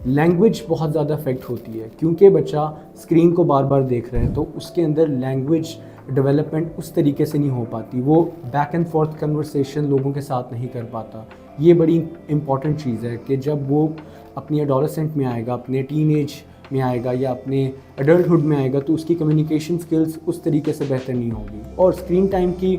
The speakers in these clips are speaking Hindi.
लैंग्वेज बहुत ज़्यादा अफेक्ट होती है, क्योंकि बच्चा स्क्रीन को बार बार देख रहे हैं तो उसके अंदर लैंग्वेज डेवलपमेंट उस तरीके से नहीं हो पाती, वो बैक एंड फोर्थ कन्वर्सेशन लोगों के साथ नहीं कर पाता। ये बड़ी इंपॉर्टेंट चीज़ है कि जब वो अपनी एडोलेसेंट में आएगा, अपने टीनेज में आएगा या अपने अडल्टहुड में आएगा, तो उसकी कम्युनिकेशन स्किल्स उस तरीके से बेहतर नहीं होगी। और स्क्रीन टाइम की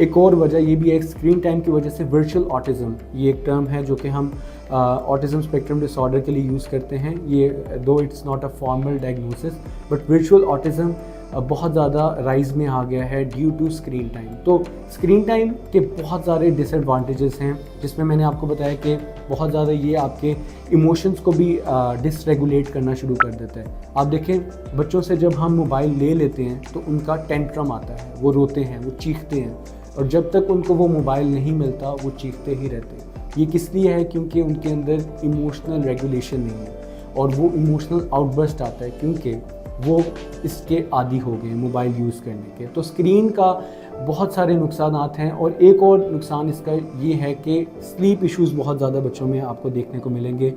एक और वजह ये भी है, स्क्रीन टाइम की वजह से वर्चुअल ऑटिज़म, ये एक टर्म है जो कि हम ऑटिज़म स्पेक्ट्रम डिसऑर्डर के लिए यूज़ करते हैं। ये दो it's not a formal diagnosis, but virtual autism बहुत ज़्यादा राइज में आ गया है ड्यू टू स्क्रीन टाइम। तो स्क्रीन टाइम के बहुत सारे डिसएडवांटेजेस हैं, जिसमें मैंने आपको बताया कि बहुत ज़्यादा ये आपके इमोशंस को भी डिसरेगुलेट करना शुरू कर देता है। आप देखें, बच्चों से जब हम मोबाइल ले लेते हैं तो उनका टेंट्रम आता है, वो रोते हैं, वो चीखते हैं, और जब तक उनको वो मोबाइल नहीं मिलता वो चीखते ही रहते हैं। ये किस लिए है? क्योंकि उनके अंदर इमोशनल रेगुलेशन नहीं है, और वो इमोशनल आउटबर्स्ट आता है क्योंकि वो इसके आदी हो गए मोबाइल यूज़ करने के। तो स्क्रीन का बहुत सारे नुकसान हैं, और एक और नुकसान इसका ये है कि स्लीप इश्यूज़ बहुत ज़्यादा बच्चों में आपको देखने को मिलेंगे।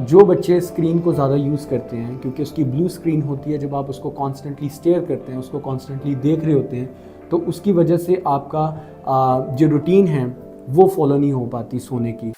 जो बच्चे स्क्रीन को ज़्यादा यूज़ करते हैं, क्योंकि उसकी ब्लू स्क्रीन होती है, जब आप उसको कॉन्स्टेंटली स्टेयर करते हैं, उसको कॉन्स्टेंटली देख रहे होते हैं, तो उसकी वजह से आपका जो रूटीन है वो फॉलो नहीं हो पाती सोने की।